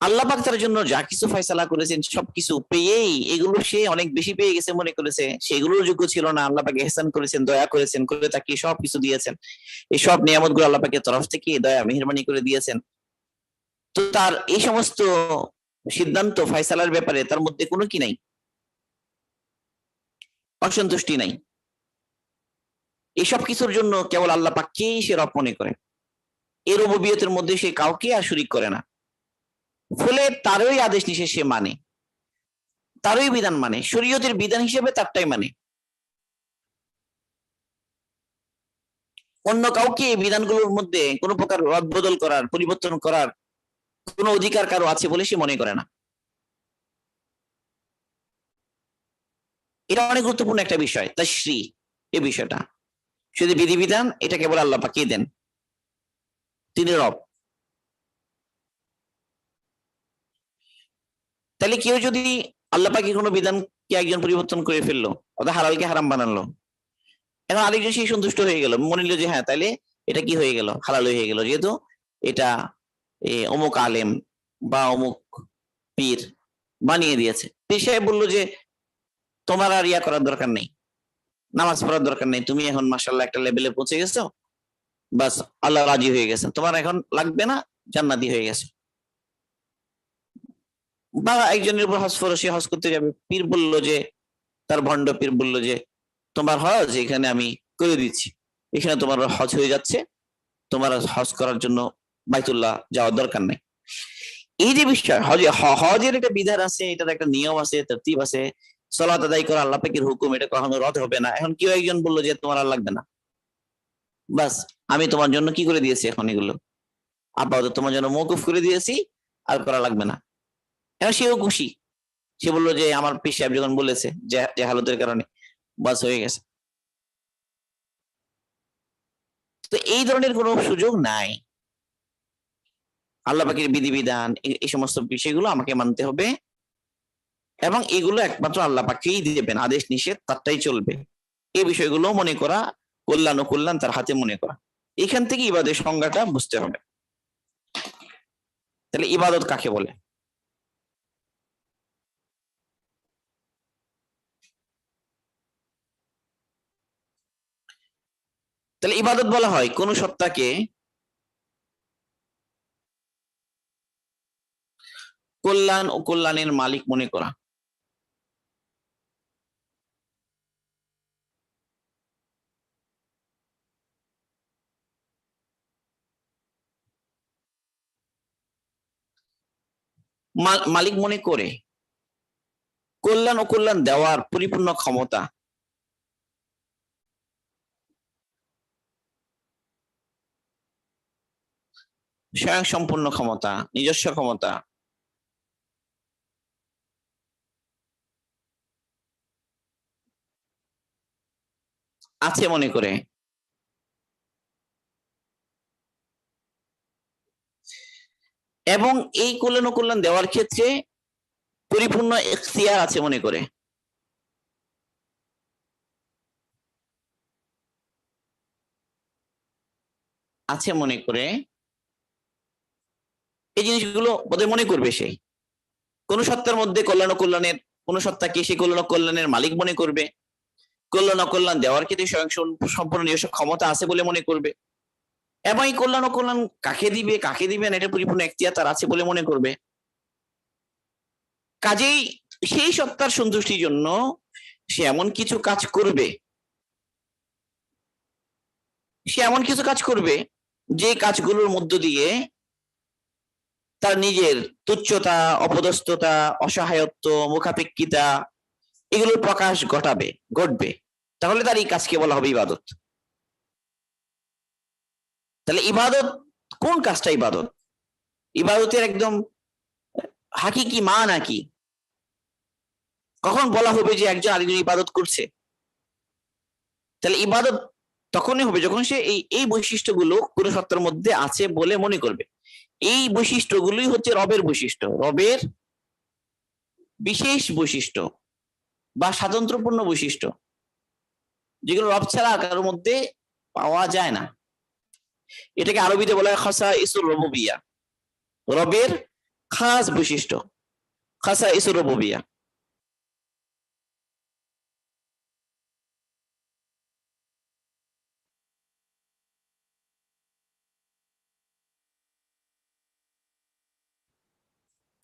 আল্লাহ পাক তার জন্য যা কিছু ফয়সালা করেছেন সবকিছু পেয়েই এগুলো সে অনেক বেশি পেয়ে গেছে মনে করেছে, সেগুলোর যোগ্য ছিল না। আল্লাহ পাক ইহসান করেছেন, দয়া করেছেন, করে তাকে সবকিছু দিয়েছেন। এই সব নিয়ামত গুলো আল্লাহ পাকের তরফ থেকে দয়া মেহেরবানি করে দিয়েছেন। তো তার এই সমস্ত সিদ্ধান্ত ফয়সালার ব্যাপারে তার মধ্যে কোনো কি নাই, অসন্তুষ্টি নাই। এইসব কিছুর জন্য কেবল আল্লাহ পাককেই সে রব মনে করে। এর রুবুবিয়তের মধ্যে সে কাউকে আর শরীক করে না। ফলে তারই আদেশ নিষেধ সে মানে, তারই বিধান মানে, শরীয়তের বিধান হিসেবে তারটাই মানে। অন্য কাউকে এই বিধানগুলোর মধ্যে কোনো প্রকার রদবদল করার, পরিবর্তন করার কোনো অধিকার কারো আছে বলে সে মনে করে না। এটা অনেক গুরুত্বপূর্ণ একটা বিষয়, তাশরী। এই বিষয়টা শুধু বিধিবিধান, এটা কেবল আল্লাহ পাকই দেন, তিনি রব। তাহলে কেউ যদি আল্লাহ পাকের কোনো বিধানকে একজন পরিবর্তন করে ফেললো, অর্থাৎ হালালকে হারাম বানালো, এখন আরেকজন সেই সন্তুষ্ট হয়ে গেল, মনে নিল যে হ্যাঁ তাইলে এটা কি হয়ে গেল, হালাল হয়ে গেল, যেহেতু এটা অমুক আলেম বা অমুক পীর বানিয়ে দিয়েছে। পীর সাহেব বললো যে তোমার আর ইয়া করার দরকার নেই, নামাজ পড়ার দরকার নেই, তুমি এখন মাশাআল্লাহ একটা লেভেলে পৌঁছে গেছো, বাস আল্লাহ রাজি হয়ে গেছেন, তোমার এখন লাগবে না, জান্নাতি হয়ে গেছে। বা একজনের উপর হজ ফরজ, সে হজ করতে যাবে, পীর বললো যে, তার ভণ্ড পীর বললো যে তোমার হজ এখানে আমি করে দিচ্ছি, এখানে তোমার হজ হয়ে যাচ্ছে, তোমার হজ করার জন্য বাইতুল্লাহ যাওয়ার দরকার নেই। এই যে বিষয় হজের একটা বিধান আছে, এটার একটা নিয়ম আছে, তরতিব আছে, সালাত আদায় করা আল্লাহ পাকের হুকুম, এটা কখনো রদ হবে না। এখন কেউ একজন বললো যে তোমার আর লাগবে না, বাস আমি তোমার জন্য কি করে দিয়েছি, এখন এগুলো আপাতত তোমার জন্য মওকুফ করে দিয়েছি, আর করা লাগবে না। এখন সেও খুশি, সে বললো যে আমার পীর সাহেব যখন বলেছে যে হালতের কারণে, বাস হয়ে গেছে। তো এই ধরনের কোনো সুযোগ নাই। আল্লাহ পাকের বিধিবিধান, এই সমস্ত বিষয়গুলো আমাকে মানতে হবে, এবং এগুলো একমাত্র আল্লাহ পাকেই দিবেন, আদেশ নিষেধ তারটাই চলবে। এই বিষয়গুলো মনে করা, কল্যাণ ও কল্যাণ তার হাতে মনে করা। এখান থেকে ইবাদতের সংজ্ঞাটা বুঝতে হবে। তাহলে ইবাদত কাকে বলে? তাহলে ইবাদত বলা হয় কোন সত্তাকে কল্যাণ ও কল্যাণের মালিক মনে করা। মালিক মনে করে, কল্যাণ ও কল্যাণ দেওয়ার পরিপূর্ণ ক্ষমতা, স্বয়ং সম্পূর্ণ ক্ষমতা, নিজস্ব ক্ষমতা আছে মনে করে, এবং এই কল্যাণ ও কল্যাণ দেওয়ার ক্ষেত্রে পরিপূর্ণ এখতিয়ার আছে মনে করে। আছে মনে করে, এই জিনিসগুলো বোধহয় মনে করবে সে। কোন সত্তার মধ্যে কল্যাণ ও কল্যাণের, কোন সত্তাকে সে কল্যাণ ও কল্যাণের মালিক মনে করবে, কল্যাণ ও কল্যাণ দেওয়ার ক্ষেত্রে স্বয়ং সম্পূর্ণ নিজস্ব ক্ষমতা আছে বলে মনে করবে, এবং এই কল্যাণ ও কল্যাণ কাকে দিবে কাকে দিবে না এটা পরিপূর্ণ এখতিয়ার তার আছে বলে মনে করবে। কাজেই সেই সত্তার সন্তুষ্টির জন্য সে এমন কিছু কাজ করবে, সে এমন কিছু কাজ করবে যে কাজগুলোর মধ্য দিয়ে তার নিজের তুচ্ছতা, অপদস্থতা, অসহায়ত্ব, মুখাপেক্ষিতা এগুলোর প্রকাশ ঘটবে, তাহলে তার এই কাজকে বলা হবে ইবাদত। তাহলে ইবাদত কোন কাজটা ইবাদত? ইবাদতের একদম হাকিকি মানা কি? কখন বলা হবে যে একজন আরেকজন ইবাদত করছে? তাহলে ইবাদত তখনই হবে যখন সে এই বৈশিষ্ট্যগুলো কোন সত্তার মধ্যে আছে বলে মনে করবে। এই বৈশিষ্ট্যগুলোই হচ্ছে রবের বৈশিষ্ট্য, রবের বিশেষ বৈশিষ্ট্য বা স্বাতন্ত্র্যপূর্ণ বৈশিষ্ট্য, যেগুলো রব ছাড়া কারোর মধ্যে পাওয়া যায় না। এটাকে আরবিতে বলা হয় খাসাইসুর রুবুবিয়্যাহ, রবের খাস বৈশিষ্ট্য, খাসাইসুর রুবুবিয়্যাহ।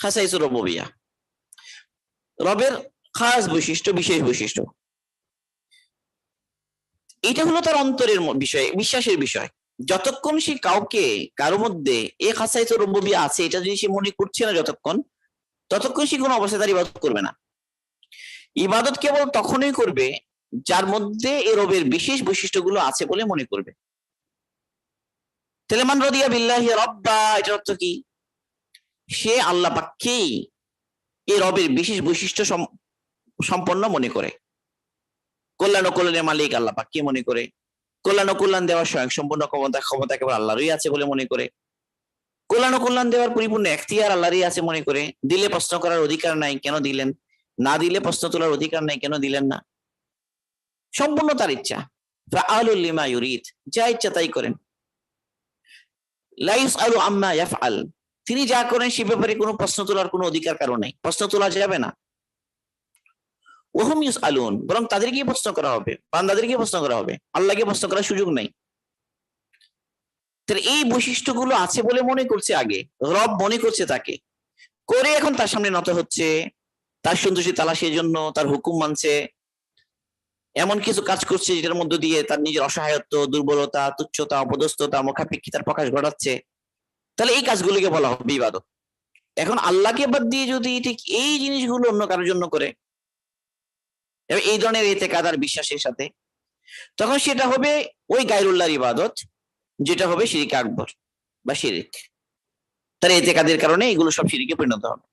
খাসাইসুর রুবুবিয়্যাহ রবের খাস বৈশিষ্ট্য, বিশেষ বৈশিষ্ট্য। এটা হলো তার অন্তরের বিষয়, বিশ্বাসের বিষয়। যতক্ষণ সে কারো মধ্যে এই খাসাইসুর রুবুবিয়্যাহ আছে এটা যদি সে মনে করছে না ততক্ষণ সে কোনো অবস্থায় তার ইবাদত করবে না। ইবাদত কেবল তখনই করবে যার মধ্যে এই রবের বিশেষ বৈশিষ্ট্যগুলো আছে বলে মনে করবে। তাহলে মান রাদিয়া বিল্লাহি রাব্বা, এটার অর্থ কি? সে আল্লাহ পাককেই এই রবের বিশেষ বৈশিষ্ট্য সম্পন্ন মনে করে। কল্যাণ ও কল্যাণের মালিক আল্লাহ পাক কে মনে করে। কল্যাণ ও কল্যাণ দেওয়ার স্বয়ং সম্পূর্ণ ক্ষমতা কেবল আল্লাহরই আছে বলে মনে করে। কল্যাণ ও কল্যাণ দেওয়ার পরিপূর্ণ এখতিয়ার আল্লাহরই আছে মনে করে। দিলে প্রশ্ন করার অধিকার নাই, কেন দিলেন? না দিলে প্রশ্ন তোলার অধিকার নাই, কেন দিলেন না? সম্পূর্ণ তার ইচ্ছা। ফাআলুল লিমা ইউরিদ, যা ইচ্ছা তাই করেন। লা ইউসআলু আম্মা ইয়াফআল, তিনি যা করেন সে ব্যাপারে কোনো প্রশ্ন তোলার কোনো অধিকার কারো নাই, প্রশ্ন তোলা যাবে না। ওহুম ইউসআলুন, বরং তাদেরকে প্রশ্ন করা হবে, বান্দাদেরকে প্রশ্ন করা হবে, আল্লাহকে প্রশ্ন করার সুযোগ নাই। তাহলে এই বৈশিষ্ট্যগুলো আছে বলে মনে করছে আগে, রব মনে করছে তাকে, করে এখন তার সামনে নত হচ্ছে, তার সন্তুষ্টি তালাশের জন্য তার হুকুম মানছে, এমন কিছু কাজ করছে যেটার মধ্য দিয়ে তার নিজের অসহায়ত্ব, দুর্বলতা, তুচ্ছতা, অপদস্থতা, মুখাপেক্ষিতার প্রকাশ ঘটাচ্ছে। তাহলে এই কাজগুলোকে বলা হবে ইবাদত। এখন আল্লাহকে বাদ দিয়ে যদি ঠিক এই জিনিসগুলো অন্য কারোর জন্য করে, এই ধরনের ইতিকাদ আর বিশ্বাসের সাথে, তখন সেটা হবে ওই গায়রুল্লাহর ইবাদত, যেটা হবে শিরিক আকবর বা শিরিক। তার ইতিকাদের কারণে এগুলো সব শিরিকে পরিণত হবে।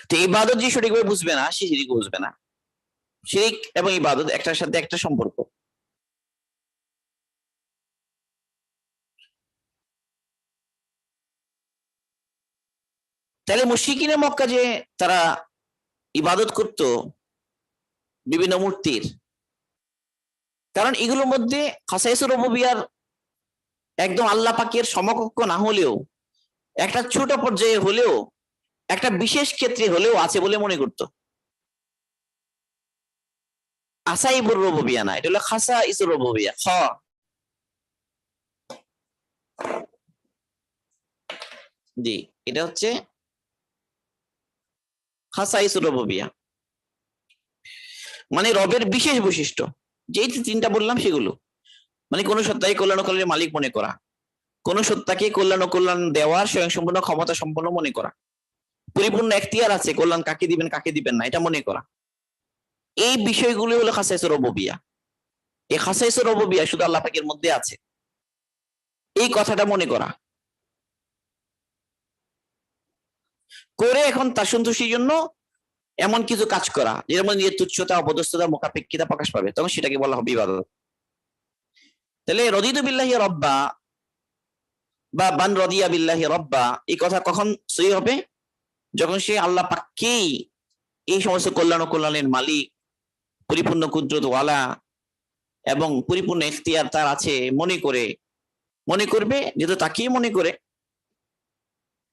তো ইবাদত যে সঠিকভাবে বুঝবে না সে শিরিক বুঝবে না। শিরিক এবং ইবাদত একটার সাথে একটা সম্পর্ক। তাহলে মুশরিকিনে মক্কা যে তারা ইবাদত করত বিভিন্ন মূর্তির, কারণ এগুলোর মধ্যে খাসাইসুর রুবুবিয়্যাহর একদম আল্লাহ পাকের সমকক্ষ না হলেও, একটা ছোট পর্যায়ে হলেও, একটা বিশেষ ক্ষেত্রে হলেও আছে বলে মনে করত। আসাইবুর রুবুবিয়্যাহ না, এটা হলো খাসাইসুর রুবুবিয়্যাহ। জি, এটা হচ্ছে খাসাইসুর রুবুবিয়্যাহ, মানে রবের বিশেষ বৈশিষ্ট্য। যেই তিনটা বললাম সেগুলো, মানে কোন সত্তাকে কল্যাণ ও কল্যাণের মালিক মনে করা, কোন সত্তাকে কল্যাণ ও কল্যাণ দেওয়ার স্বয়ংসম্পূর্ণ ক্ষমতা সম্পন্ন মনে করা, পরিপূর্ণ এখতিয়ার আছে কল্যাণ কাকে দিবেন কাকে দিবেন না এটা মনে করা। এই বিষয়গুলো হলো খাসাইসুর রুবুবিয়্যাহ। এই খাসাইসুর রুবুবিয়্যাহ শুধু আল্লাহ পাকের মধ্যে আছে, এই কথাটা মনে করা, করে এখন তার সন্তুষ্টির জন্য এমন কিছু কাজ করা যেটার মধ্যে নিজের তুচ্ছতা, অপদস্থতা, মুখাপেক্ষিতা প্রকাশ পাবে, তখন সেটাকে বলা হবে ইবাদত। তাহলে রদিতু বিল্লাহি রব্বা বা বান রদিয়া বিল্লাহি রব্বা, এই কথা কখন সহি হবে? যখন সে আল্লাহ পাককেই এই সমস্ত কল্যাণ ও কল্যাণের মালিক, পরিপূর্ণ কুদরত ওয়ালা এবং পরিপূর্ণ এখতিয়ার তার আছে মনে করবে, যেহেতু তাকেই মনে করে,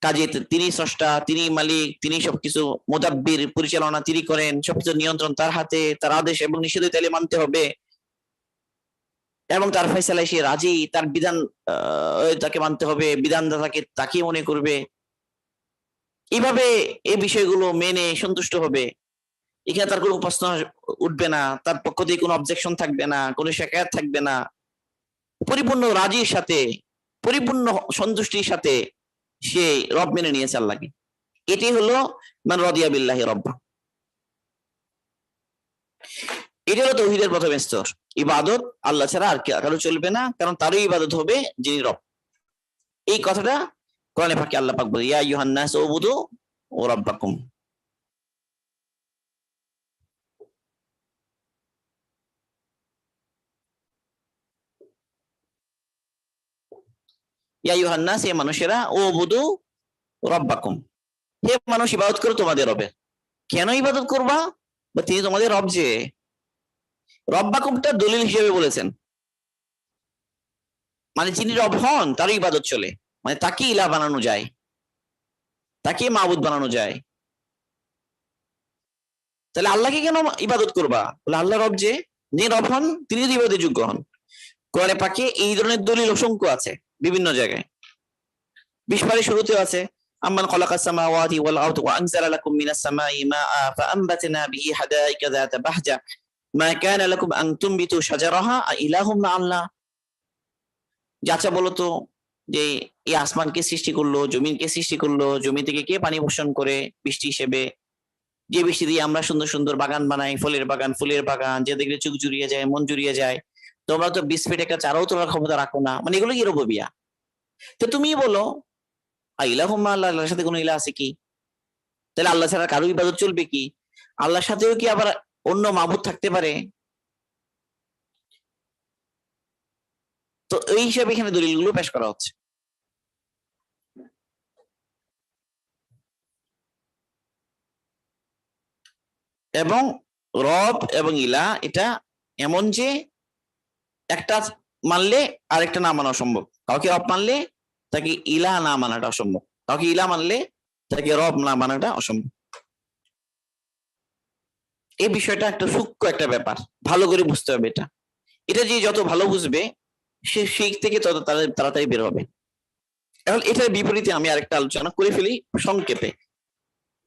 কাজে তিনি স্রষ্টা, তিনি মালিক, তিনি সবকিছু মুদাব্বির, পরিচালনা তিনি করেন, সবকিছু নিয়ন্ত্রণ তার হাতে, তার আদেশ এবং নিষেধ তাইলে মানতে হবে, এবং তার ফয়সালায় সে রাজি, তার বিধান তাকে মানতে হবে, বিধানদাতাকে তাকেই মনে করবে। এইভাবে এই বিষয়গুলো মেনে সন্তুষ্ট হবে। এখানে তার কোনো প্রশ্ন উঠবে না, তার পক্ষ থেকে কোনো অবজেকশন থাকবে না, কোনো শিকায়ত থাকবে না। পরিপূর্ণ রাজির সাথে, পরিপূর্ণ সন্তুষ্টির সাথে সে রব মেনে নিয়েছে আল্লাহকে। এটি হলো মান রাদিয়া বিল্লাহি রব্বা। এটা হলো তাওহীদের প্রথম স্তর। ইবাদত আল্লাহ ছাড়া আর কারো চলবে না, কারণ তারই ইবাদত হবে যিনি রব। এই কথাটা কোরআনে পাকে আল্লাহ পাক বলে, ইয়া আইয়ুহান নাস উবুদু রাব্বাকুম। ইয়া আইয়ুহান নাস, হে মানুষেরা, উবুদু রাব্বাকুম, হে মানুষ ইবাদত করো তোমাদের রবের। কেন ইবাদত করবা? বা তিনি তোমাদের রব যে। রব্বাকুমটা দলিল হিসেবে বলেছেন, মানে যিনি রব হন তারই ইবাদত চলে, মানে তাকে ইলাহ বানানো যায়, তাকে মাবুদ বানানো যায়। তাহলে আল্লাহকে কেন ইবাদত করবা? বলে আল্লাহ রব যে, যিনি রব হন তিনি যদি ইবাদতের যোগ্য হন। কোরআনে পাকে এই ধরনের দলিল অসংখ্য আছে বিভিন্ন জায়গায়। 20 পারের শুরুতেও আছে, আম্মান খালাকাস সামাওয়াতি ওয়াল আরদ ওয়া আনজালা লাকুম মিনাস সামাই মাআ ফাআনবাতনা বিহি হাদাইকা যাতা বাহজা মা কানা লাকুম আন তুমবিতু শাজারাহা ইলাহুম মা আল্লাহ। আচ্ছা বলো তো, যে এই আসমানকে সৃষ্টি করলো, জমিনকে সৃষ্টি করলো, জমি থেকে কে পানি বর্ষণ করে বৃষ্টি হিসেবে, যে বৃষ্টি দিয়ে আমরা সুন্দর সুন্দর বাগান বানাই, ফলের বাগান, ফুলের বাগান, যে দেখলে চোখ জুড়িয়ে যায়, মন জুড়িয়ে যায়। তোমরা তো 20 ফিট একটা চারাও তোলার ক্ষমতা রাখো না, মানে এগুলো কি রুবুবিয়া। তো তুমি বলো ইলাহুম্মা আল্লাহ, আল্লাহর সাথে কোনো ইলাহ আছে কি? তাহলে আল্লাহ ছাড়া কারো ইবাদত চলবে কি? আল্লাহর সাথেও কি আবার অন্য মাবুদ থাকতে পারে? তো এই হিসাবে এখানে দলিলগুলো পেশ করা হচ্ছে। এবং রব এবং ইলাহ এটা এমন যে একটা মানলে আরেকটা না মানা অসম্ভব। কাউকে রব মানলে তাকে ইলাহ না মানাটা অসম্ভব, কাউকে ইলাহ মানলে তাকে রব না মানাটা অসম্ভব। এই বিষয়টা একটা সূক্ষ্ম একটা ব্যাপার, ভালো করে বুঝতে হবে এটা। এটা যে যত ভালো বুঝবে সে সেই থেকে তত তাড়াতাড়ি বের হবে। এখন এটার বিপরীতে আমি আরেকটা আলোচনা করে ফেলি সংক্ষেপে।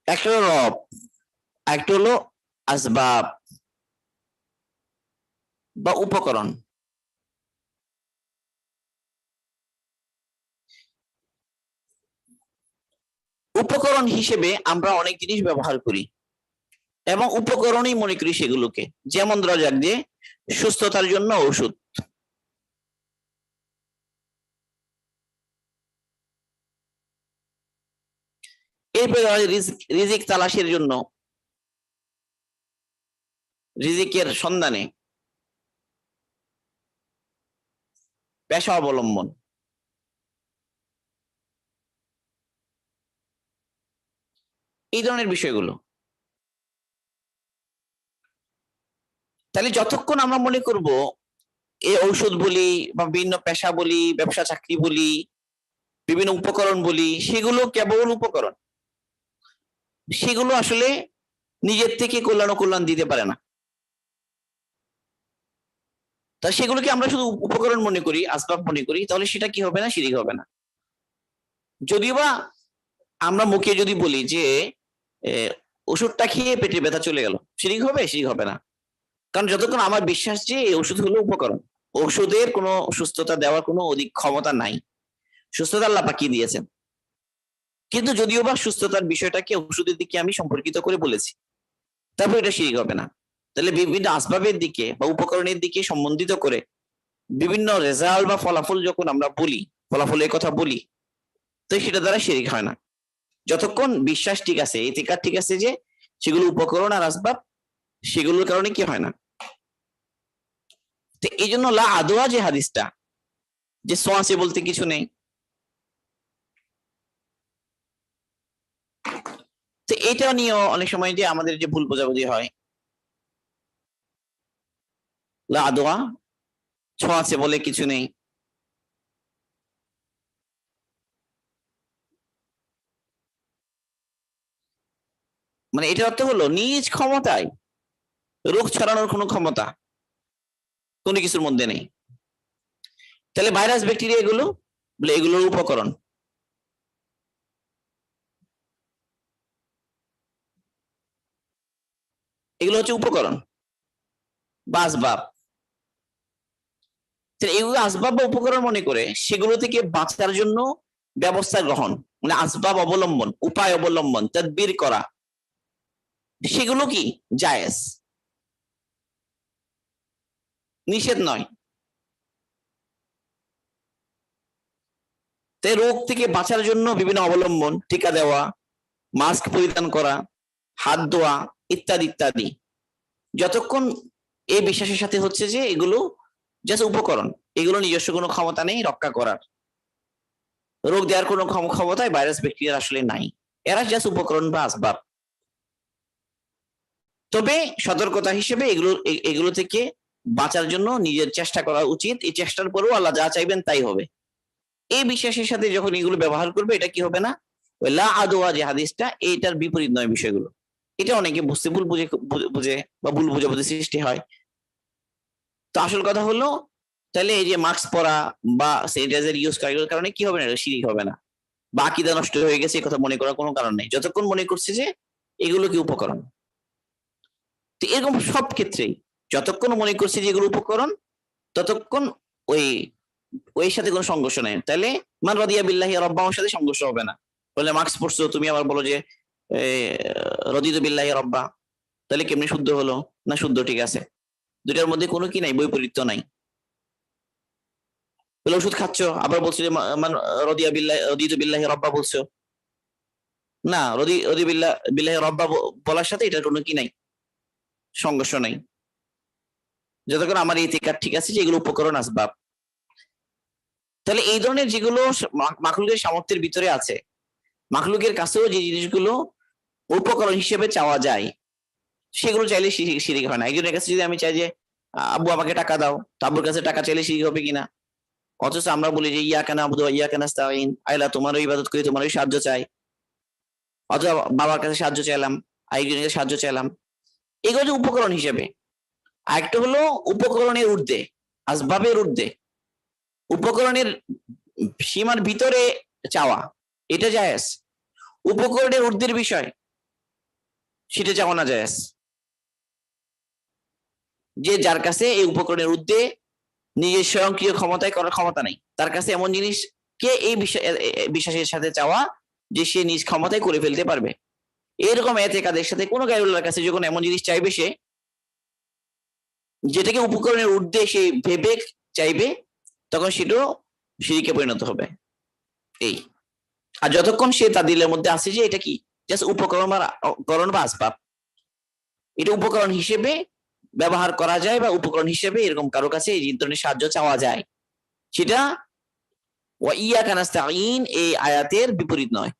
একটা হলো রব, একটা হলো আসবাব বা উপকরণ। উপকরণ হিসেবে আমরা অনেক জিনিস ব্যবহার করি এবং উপকরণই মনে করি সেগুলোকে। যেমন ধরা যাক যে সুস্থতার জন্য ওষুধ, এরপরে রিজিক তালাশের জন্য, রিজিকের সন্ধানে পেশা অবলম্বন, এই ধরনের বিষয়গুলো। তাহলে যতক্ষণ আমরা মনে করব এই ঔষধ বলি বা বিভিন্ন পেশা বলি, ব্যবসা চাকরি বলি, বিভিন্ন উপকরণ বলি, সেগুলো কেবল উপকরণ, সেগুলো আসলে নিজের থেকে কল্যাণ কল্যাণ দিতে পারে না। তা সেগুলোকে আমরা শুধু উপকরণ মনে করি, আসবাব মনে করি, তাহলে সেটা কি হবে না? শিরিক হবে না। যদিও বা আমরা মুখে যদি বলি যে ওষুধটা খেয়ে পেটের ব্যথা চলে গেল, শিরিক হবে? শিরিক হবে না। কারণ যতক্ষণ আমার বিশ্বাস যে এই ওষুধ হলো উপকরণ, ওষুধের কোনো সুস্থতা দেওয়ার কোনো অধিক ক্ষমতা নাই, সুস্থতা আল্লাহ পাকিয়ে দিয়েছেন। কিন্তু যদিও বা সুস্থতার বিষয়টাকে ওষুধের দিকে আমি সম্পর্কিত করে বলেছি, তারপর এটা শিরিক হবে না। তাহলে বিভিন্ন আসবাবের দিকে বা উপকরণের দিকে সম্বন্ধিত করে বিভিন্ন রেজাল্ট বা ফলাফল যখন আমরা বলি, ফলাফলের কথা বলি, তো সেটা দ্বারা শিরিক হয় না। যতক্ষণ বিশ্বাস ঠিক আছে, ইতিকাদ ঠিক আছে যে সেগুলো উপকরণ আর আসবাব, সেগুলোর কারণে কি হয় না। তো এই জন্য লা আদোয়া যে হাদিসটা, যে সোয়াসে বলতে কিছু নেই, তো এটা নিয়েও অনেক সময় যে আমাদের যে ভুল বোঝাবুঝি হয়, লা আদোয়া, ছোঁয়াচে বলে কিছু নেই। মানে এটার অর্থ হলো নিজ ক্ষমতায় রোগ ছড়ানোর কোনো ক্ষমতা কোনো কিছুর মধ্যে নেই। তাহলে ভাইরাস ব্যাকটেরিয়া এগুলো বলে এগুলোর উপকরণ, এগুলো হচ্ছে উপকরণ বা আসবাব। এগুলো আসবাব বা উপকরণ মনে করে সেগুলো থেকে বাঁচার জন্য ব্যবস্থা গ্রহণ, মানে আসবাব অবলম্বন, উপায় অবলম্বন, তাদবির করা, সেগুলো কি জায়েজ, নিষেধ নয়। তাই রোগ থেকে বাঁচার জন্য বিভিন্ন অবলম্বন, টিকা দেওয়া, মাস্ক পরিধান করা, হাত ধোয়া, ইত্যাদি ইত্যাদি, যতক্ষণ এই বিশ্বাসের সাথে হচ্ছে যে এগুলো জাস্ট উপকরণ, এগুলো নিজস্ব কোনো ক্ষমতা নেই রক্ষা করার, রোগ দেওয়ার কোনো ক্ষমতায় ভাইরাস ব্যাকটেরিয়ার আসলে নাই, এরা জাস্ট উপকরণ বা আসবাব। তবে সতর্কতা হিসেবে এগুলো থেকে বাঁচার জন্য নিজের চেষ্টা করা উচিত। এই চেষ্টার পরেও আল্লাহ যা চাইবেন তাই হবে। এই বিশ্বাসের সাথে যখন এগুলো ব্যবহার করবে, এটা কি হবে না, লা আদওয়া যে হাদিসটা, এইটার বিপরীত নয় বিষয়গুলো। এটা অনেকে বুঝতে ভুল বুঝে বা ভুল বোঝাবুঝি সৃষ্টি হয়। তো আসল কথা হলো, তাহলে এই যে মাস্ক পরা বা স্যানিটাইজার ইউজ করার কারণে কি হবে না, শিরিক হবে না, বা আকীদা নষ্ট হয়ে গেছে এই কথা মনে করার কোনো কারণ নেই, যতক্ষণ মনে করছে যে এগুলো কি উপকরণ। তো এরকম সব ক্ষেত্রেই যতক্ষণ মনে করছে যে এগুলো উপকরণ, ততক্ষণ ওই ওই সাথে কোনো সংঘর্ষ নেই। তাহলে মান রাদিয়া বিল্লাহি রাব্বাহর সাথে সংঘর্ষ হবে না। বলে মাস্ক পরছো, তুমি আবার বলো যে রাদিতু বিল্লাহি রাব্বা, তাহলে কেমনি শুদ্ধ হলো? না শুদ্ধ, ঠিক আছে, দুটার মধ্যে কোনো কি নাই, বৈপরীত্য নাই। বলে ওষুধ খাচ্ছ, আবার বলছো যে মান রাদিতু বিল্লাহি রাব্বা বলছো, না রদি বিল্লাহি রাব্বা বলার সাথে এটার কোনো কি নাই, সংঘর্ষ নাই, যতক্ষণ আমার ইতিকাদ ঠিক আছে যে এগুলো উপকরণ আসবাব। তাহলে এই ধরনের যেগুলো মাখলুকের সামর্থ্যের ভিতরে আছে, মাখলুকের কাছেও যে জিনিসগুলো উপকরণ হিসেবে চাওয়া যায়, সেগুলো চাইলে শিরিক হয় না। একজনের কাছে যদি আমি চাই যে আব্বু আমাকে টাকা দাও, তো আব্বুর কাছে টাকা চাইলে শিরিক হবে কিনা? অথচ আমরা বলি যে ইয়াকা নাবুদু ওয়া ইয়াকা নাস্তাঈন, আল্লাহ তোমারই ইবাদত করি, তোমারই সাহায্য চাই। অথবা বাবার কাছে সাহায্য চাইলাম, আরেকজনের কাছে সাহায্য চাইলাম, এগুলো যে উপকরণ হিসেবে। আরেকটা হলো উপকরণের ঊর্ধ্বে, আসবাবের ঊর্ধ্বে, উপকরণের সীমার ভিতরে চাওয়া, এটা জায়েজ। উপকরণের ঊর্ধ্বের বিষয়, সেটা চাওয়া না জায়েজ। যে যার কাছে এই উপকরণের ঊর্ধ্বে নিজের স্বয়ংক্রিয় ক্ষমতায় করার ক্ষমতা নেই, তার কাছে এমন জিনিস কে এই বিশ্বাসের সাথে চাওয়া যে সে নিজ ক্ষমতায় করে ফেলতে পারবে, এরকম এতেকাদের সাথে কোনো গায়রুল্লাহর কাছে যখন এমন জিনিস চাইবে সে, যেটাকে উপকরণের ঊর্ধ্বে সে ভেবে চাইবে, তখন সেটাও শিরকে পরিণত হবে। এই আর যতক্ষণ সে তার দিলের মধ্যে আসে যে এটা কি জাস্ট উপকরণ বা আসবাব, এটা উপকরণ হিসেবে ব্যবহার করা যায় বা উপকরণ হিসেবে এরকম কারো কাছে এই ধরনের সাহায্য চাওয়া যায়, সেটা ওয়া ইয়াকা নাস্তাঈন এই আয়াতের বিপরীত নয়।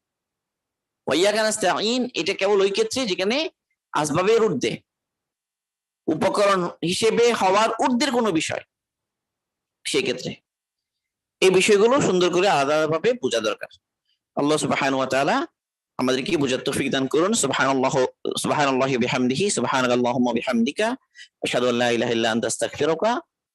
ওয়া ইয়াকা নাস্তাঈন এটা কেবল ওই ক্ষেত্রে যেখানে আসবাবের ঊর্ধ্বে, উপকরণ হিসেবে হওয়ার ঊর্ধ্বের কোনো বিষয়, সেই ক্ষেত্রে এই বিষয়গুলো সুন্দর করে আলাদাভাবে বোঝা দরকার। আল্লাহ সুবহানাহু ওয়া তাআলা আমাদেরকে বোঝার তৌফিক দান করুন। সুবহানাল্লাহি ওয়া বিহামদিহি, সুবহানাকাল্লাহুম্মা ওয়া বিহামদিকা, আশহাদু আল্লা ইলাহা ইল্লা আনতা আস্তাগফিরুকা